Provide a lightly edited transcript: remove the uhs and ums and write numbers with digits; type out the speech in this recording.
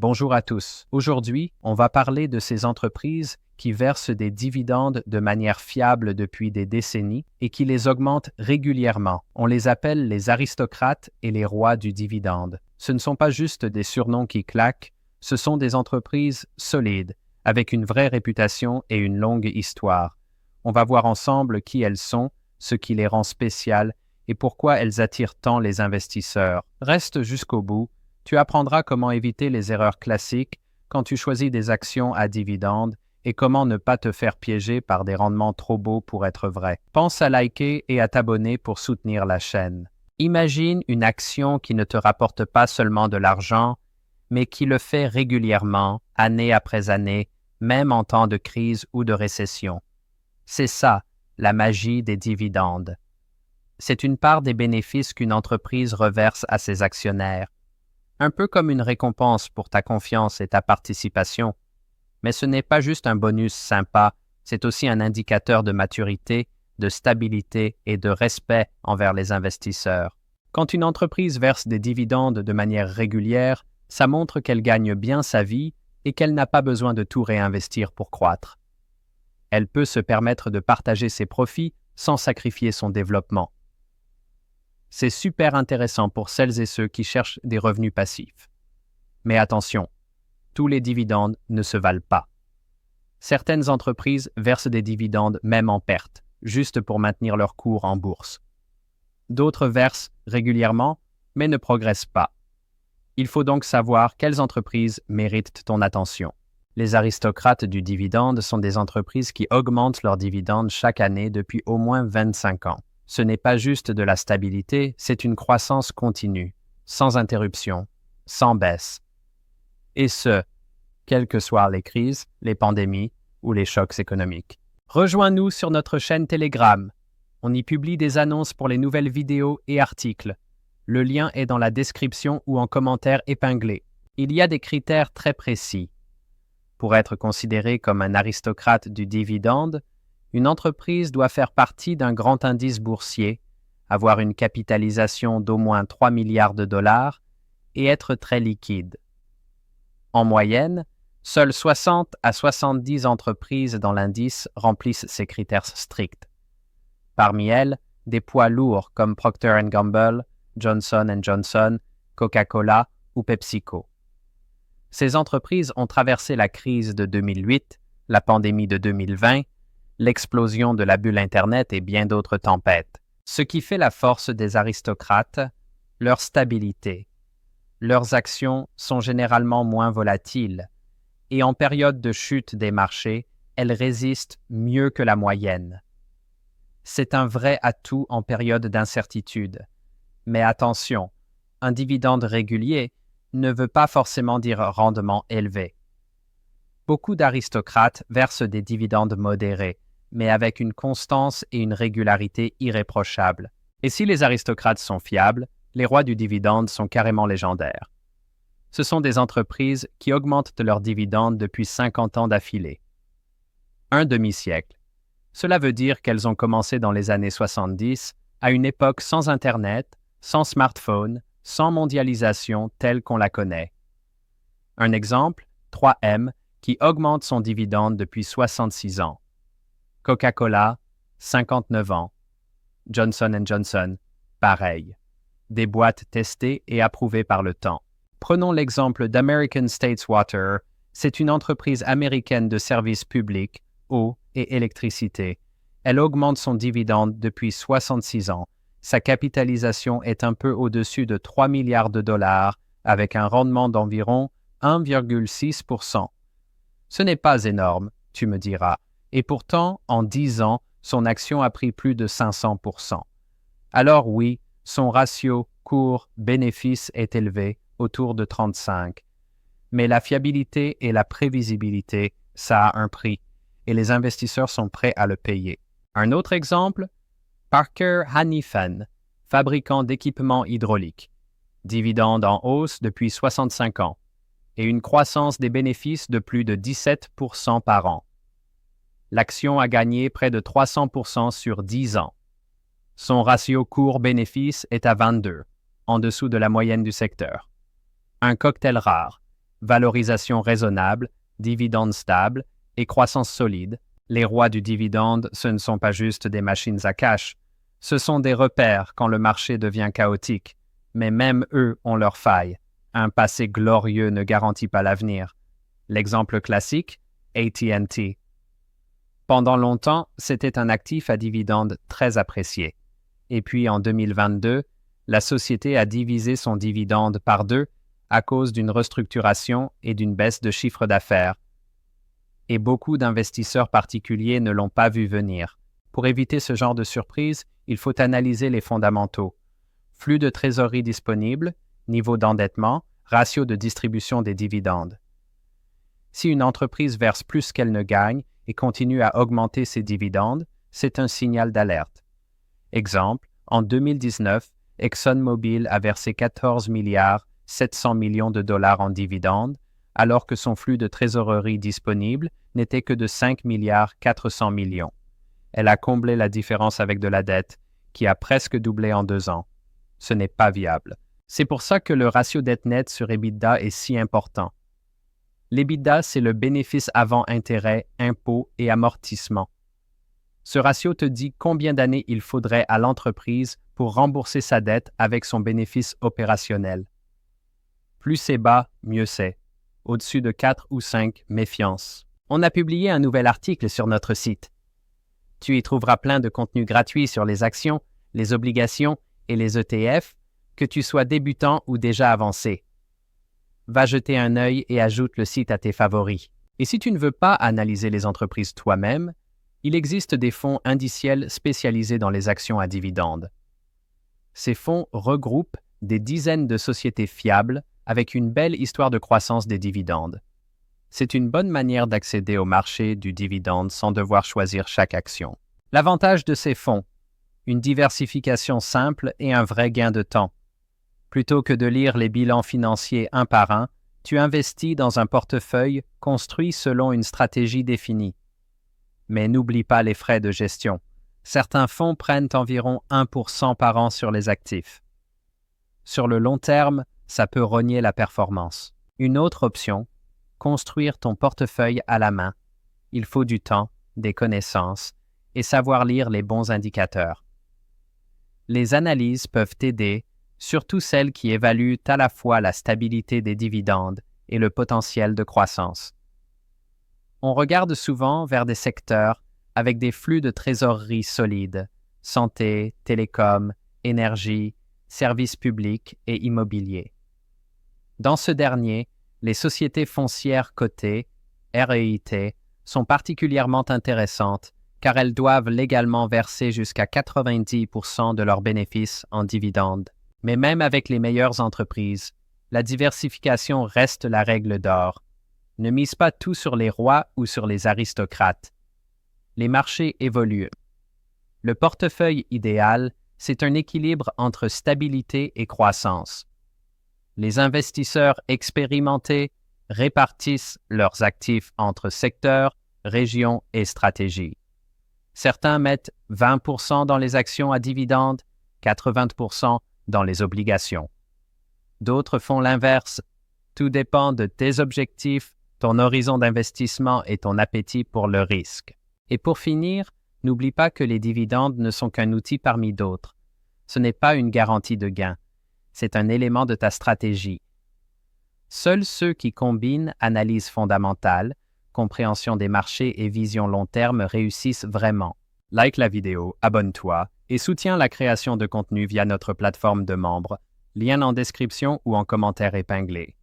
Bonjour à tous. Aujourd'hui, on va parler de ces entreprises qui versent des dividendes de manière fiable depuis des décennies et qui les augmentent régulièrement. On les appelle les aristocrates et les rois du dividende. Ce ne sont pas juste des surnoms qui claquent, ce sont des entreprises solides, avec une vraie réputation et une longue histoire. On va voir ensemble qui elles sont, ce qui les rend spéciales et pourquoi elles attirent tant les investisseurs. Reste jusqu'au bout, tu apprendras comment éviter les erreurs classiques quand tu choisis des actions à dividendes et comment ne pas te faire piéger par des rendements trop beaux pour être vrais. Pense à liker et à t'abonner pour soutenir la chaîne. Imagine une action qui ne te rapporte pas seulement de l'argent, mais qui le fait régulièrement, année après année, même en temps de crise ou de récession. C'est ça, la magie des dividendes. C'est une part des bénéfices qu'une entreprise reverse à ses actionnaires. Un peu comme une récompense pour ta confiance et ta participation. Mais ce n'est pas juste un bonus sympa, c'est aussi un indicateur de maturité, de stabilité et de respect envers les investisseurs. Quand une entreprise verse des dividendes de manière régulière, ça montre qu'elle gagne bien sa vie et qu'elle n'a pas besoin de tout réinvestir pour croître. Elle peut se permettre de partager ses profits sans sacrifier son développement. C'est super intéressant pour celles et ceux qui cherchent des revenus passifs. Mais attention, tous les dividendes ne se valent pas. Certaines entreprises versent des dividendes même en perte, juste pour maintenir leur cours en bourse. D'autres versent régulièrement, mais ne progressent pas. Il faut donc savoir quelles entreprises méritent ton attention. Les aristocrates du dividende sont des entreprises qui augmentent leurs dividendes chaque année depuis au moins 25 ans. Ce n'est pas juste de la stabilité, c'est une croissance continue, sans interruption, sans baisse. Et ce, quelles que soient les crises, les pandémies ou les chocs économiques. Rejoins-nous sur notre chaîne Telegram. On y publie des annonces pour les nouvelles vidéos et articles. Le lien est dans la description ou en commentaire épinglé. Il y a des critères très précis. Pour être considéré comme un aristocrate du dividende, une entreprise doit faire partie d'un grand indice boursier, avoir une capitalisation d'au moins 3 milliards de dollars et être très liquide. En moyenne, seules 60 à 70 entreprises dans l'indice remplissent ces critères stricts. Parmi elles, des poids lourds comme Procter & Gamble, Johnson & Johnson, Coca-Cola ou PepsiCo. Ces entreprises ont traversé la crise de 2008, la pandémie de 2020, l'explosion de la bulle Internet et bien d'autres tempêtes. Ce qui fait la force des aristocrates, leur stabilité. Leurs actions sont généralement moins volatiles et en période de chute des marchés, elles résistent mieux que la moyenne. C'est un vrai atout en période d'incertitude. Mais attention, un dividende régulier ne veut pas forcément dire rendement élevé. Beaucoup d'aristocrates versent des dividendes modérés, mais avec une constance et une régularité irréprochables. Et si les aristocrates sont fiables, les rois du dividende sont carrément légendaires. Ce sont des entreprises qui augmentent leurs dividendes depuis 50 ans d'affilée. Un demi-siècle. Cela veut dire qu'elles ont commencé dans les années 70, à une époque sans Internet, sans smartphone, sans mondialisation telle qu'on la connaît. Un exemple, 3M, qui augmente son dividende depuis 66 ans. Coca-Cola, 59 ans. Johnson & Johnson, pareil. Des boîtes testées et approuvées par le temps. Prenons l'exemple d'American States Water. C'est une entreprise américaine de services publics, eau et électricité. Elle augmente son dividende depuis 66 ans. Sa capitalisation est un peu au-dessus de 3 milliards de dollars avec un rendement d'environ 1,6%. Ce n'est pas énorme, tu me diras. Et pourtant, en 10 ans, son action a pris plus de 500%. Alors oui, son ratio cours-bénéfice est élevé, autour de 35. Mais la fiabilité et la prévisibilité, ça a un prix, et les investisseurs sont prêts à le payer. Un autre exemple, Parker Hannifin, fabricant d'équipements hydrauliques. Dividende en hausse depuis 65 ans, et une croissance des bénéfices de plus de 17% par an. L'action a gagné près de 300% sur 10 ans. Son ratio cours-bénéfice est à 22, en dessous de la moyenne du secteur. Un cocktail rare, valorisation raisonnable, dividende stable et croissance solide. Les rois du dividende, ce ne sont pas juste des machines à cash. Ce sont des repères quand le marché devient chaotique. Mais même eux ont leurs failles. Un passé glorieux ne garantit pas l'avenir. L'exemple classique, AT&T. Pendant longtemps, c'était un actif à dividende très apprécié. Et puis en 2022, la société a divisé son dividende par 2 à cause d'une restructuration et d'une baisse de chiffre d'affaires. Et beaucoup d'investisseurs particuliers ne l'ont pas vu venir. Pour éviter ce genre de surprise, il faut analyser les fondamentaux. Flux de trésorerie disponible, niveau d'endettement, ratio de distribution des dividendes. Si une entreprise verse plus qu'elle ne gagne et continue à augmenter ses dividendes, c'est un signal d'alerte. Exemple, en 2019, ExxonMobil a versé 14 milliards 700 millions de dollars en dividendes, alors que son flux de trésorerie disponible n'était que de 5 milliards 400 millions. Elle a comblé la différence avec de la dette, qui a presque doublé en 2 ans. Ce n'est pas viable. C'est pour ça que le ratio dette nette sur EBITDA est si important. L'EBITDA, c'est le bénéfice avant intérêts, impôts et amortissements. Ce ratio te dit combien d'années il faudrait à l'entreprise pour rembourser sa dette avec son bénéfice opérationnel. Plus c'est bas, mieux c'est. Au-dessus de 4 ou 5, méfiance. On a publié un nouvel article sur notre site. Tu y trouveras plein de contenu gratuit sur les actions, les obligations et les ETF, que tu sois débutant ou déjà avancé. Va jeter un œil et ajoute le site à tes favoris. Et si tu ne veux pas analyser les entreprises toi-même, il existe des fonds indiciels spécialisés dans les actions à dividendes. Ces fonds regroupent des dizaines de sociétés fiables avec une belle histoire de croissance des dividendes. C'est une bonne manière d'accéder au marché du dividende sans devoir choisir chaque action. L'avantage de ces fonds, une diversification simple et un vrai gain de temps. Plutôt que de lire les bilans financiers un par un, tu investis dans un portefeuille construit selon une stratégie définie. Mais n'oublie pas les frais de gestion. Certains fonds prennent environ 1% par an sur les actifs. Sur le long terme, ça peut rogner la performance. Une autre option, construire ton portefeuille à la main. Il faut du temps, des connaissances et savoir lire les bons indicateurs. Les analyses peuvent t'aider, surtout celles qui évaluent à la fois la stabilité des dividendes et le potentiel de croissance. On regarde souvent vers des secteurs avec des flux de trésorerie solides, santé, télécom, énergie, services publics et immobilier. Dans ce dernier, les sociétés foncières cotées, REIT, sont particulièrement intéressantes car elles doivent légalement verser jusqu'à 90% de leurs bénéfices en dividendes. Mais même avec les meilleures entreprises, la diversification reste la règle d'or. Ne mise pas tout sur les rois ou sur les aristocrates. Les marchés évoluent. Le portefeuille idéal, c'est un équilibre entre stabilité et croissance. Les investisseurs expérimentés répartissent leurs actifs entre secteurs, régions et stratégies. Certains mettent 20% dans les actions à dividendes, 80% dans les obligations. D'autres font l'inverse. Tout dépend de tes objectifs, ton horizon d'investissement et ton appétit pour le risque. Et pour finir, n'oublie pas que les dividendes ne sont qu'un outil parmi d'autres. Ce n'est pas une garantie de gain. C'est un élément de ta stratégie. Seuls ceux qui combinent analyse fondamentale, compréhension des marchés et vision long terme réussissent vraiment. Like la vidéo, abonne-toi et soutiens la création de contenu via notre plateforme de membres, lien en description ou en commentaire épinglé.